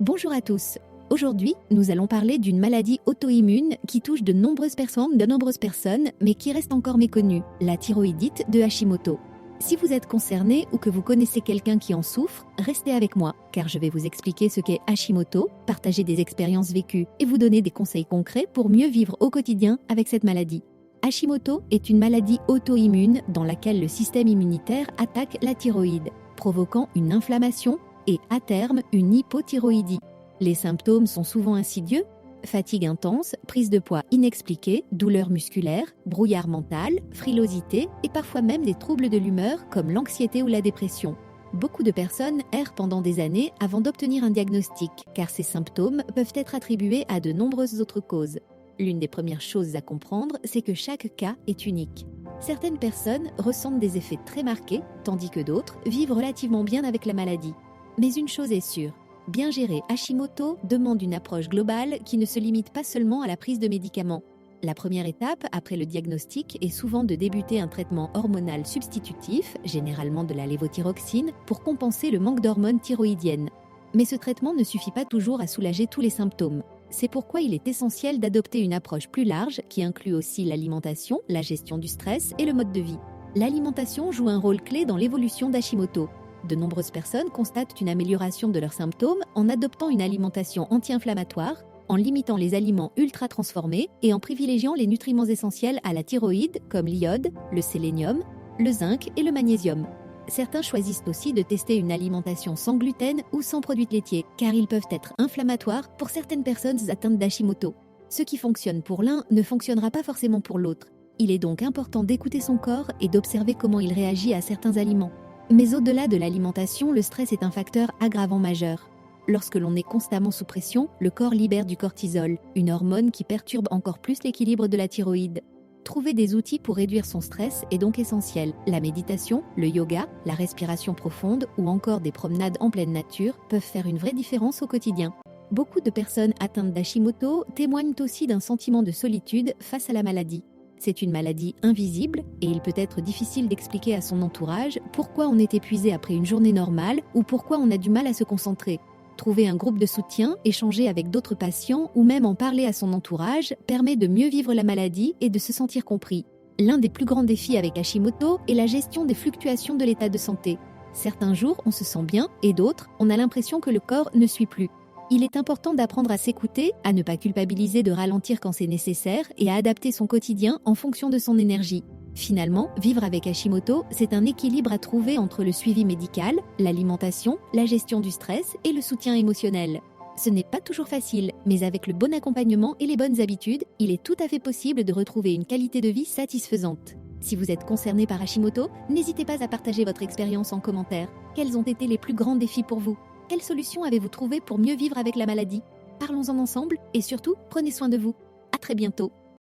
Bonjour à tous. Aujourd'hui, nous allons parler d'une maladie auto-immune qui touche de nombreuses personnes, mais qui reste encore méconnue, la thyroïdite de Hashimoto. Si vous êtes concerné ou que vous connaissez quelqu'un qui en souffre, restez avec moi, car je vais vous expliquer ce qu'est Hashimoto, partager des expériences vécues et vous donner des conseils concrets pour mieux vivre au quotidien avec cette maladie. Hashimoto est une maladie auto-immune dans laquelle le système immunitaire attaque la thyroïde, provoquant une inflammation et, à terme, une hypothyroïdie. Les symptômes sont souvent insidieux: fatigue intense, prise de poids inexpliquée, douleurs musculaires, brouillard mental, frilosité et parfois même des troubles de l'humeur comme l'anxiété ou la dépression. Beaucoup de personnes errent pendant des années avant d'obtenir un diagnostic, car ces symptômes peuvent être attribués à de nombreuses autres causes. L'une des premières choses à comprendre, c'est que chaque cas est unique. Certaines personnes ressentent des effets très marqués, tandis que d'autres vivent relativement bien avec la maladie. Mais une chose est sûre, bien gérer Hashimoto demande une approche globale qui ne se limite pas seulement à la prise de médicaments. La première étape après le diagnostic est souvent de débuter un traitement hormonal substitutif, généralement de la lévothyroxine, pour compenser le manque d'hormones thyroïdiennes. Mais ce traitement ne suffit pas toujours à soulager tous les symptômes. C'est pourquoi il est essentiel d'adopter une approche plus large qui inclut aussi l'alimentation, la gestion du stress et le mode de vie. L'alimentation joue un rôle clé dans l'évolution d'Hashimoto. De nombreuses personnes constatent une amélioration de leurs symptômes en adoptant une alimentation anti-inflammatoire, en limitant les aliments ultra transformés et en privilégiant les nutriments essentiels à la thyroïde comme l'iode, le sélénium, le zinc et le magnésium. Certains choisissent aussi de tester une alimentation sans gluten ou sans produits laitiers, car ils peuvent être inflammatoires pour certaines personnes atteintes d'Hashimoto. Ce qui fonctionne pour l'un ne fonctionnera pas forcément pour l'autre. Il est donc important d'écouter son corps et d'observer comment il réagit à certains aliments. Mais au-delà de l'alimentation, le stress est un facteur aggravant majeur. Lorsque l'on est constamment sous pression, le corps libère du cortisol, une hormone qui perturbe encore plus l'équilibre de la thyroïde. Trouver des outils pour réduire son stress est donc essentiel. La méditation, le yoga, la respiration profonde ou encore des promenades en pleine nature peuvent faire une vraie différence au quotidien. Beaucoup de personnes atteintes d'Hashimoto témoignent aussi d'un sentiment de solitude face à la maladie. C'est une maladie invisible et il peut être difficile d'expliquer à son entourage pourquoi on est épuisé après une journée normale ou pourquoi on a du mal à se concentrer. Trouver un groupe de soutien, échanger avec d'autres patients ou même en parler à son entourage permet de mieux vivre la maladie et de se sentir compris. L'un des plus grands défis avec Hashimoto est la gestion des fluctuations de l'état de santé. Certains jours, on se sent bien et d'autres, on a l'impression que le corps ne suit plus. Il est important d'apprendre à s'écouter, à ne pas culpabiliser de ralentir quand c'est nécessaire et à adapter son quotidien en fonction de son énergie. Finalement, vivre avec Hashimoto, c'est un équilibre à trouver entre le suivi médical, l'alimentation, la gestion du stress et le soutien émotionnel. Ce n'est pas toujours facile, mais avec le bon accompagnement et les bonnes habitudes, il est tout à fait possible de retrouver une qualité de vie satisfaisante. Si vous êtes concerné par Hashimoto, n'hésitez pas à partager votre expérience en commentaire. Quels ont été les plus grands défis pour vous ? Quelles solutions avez-vous trouvées pour mieux vivre avec la maladie ? Parlons-en ensemble et surtout, prenez soin de vous. À très bientôt.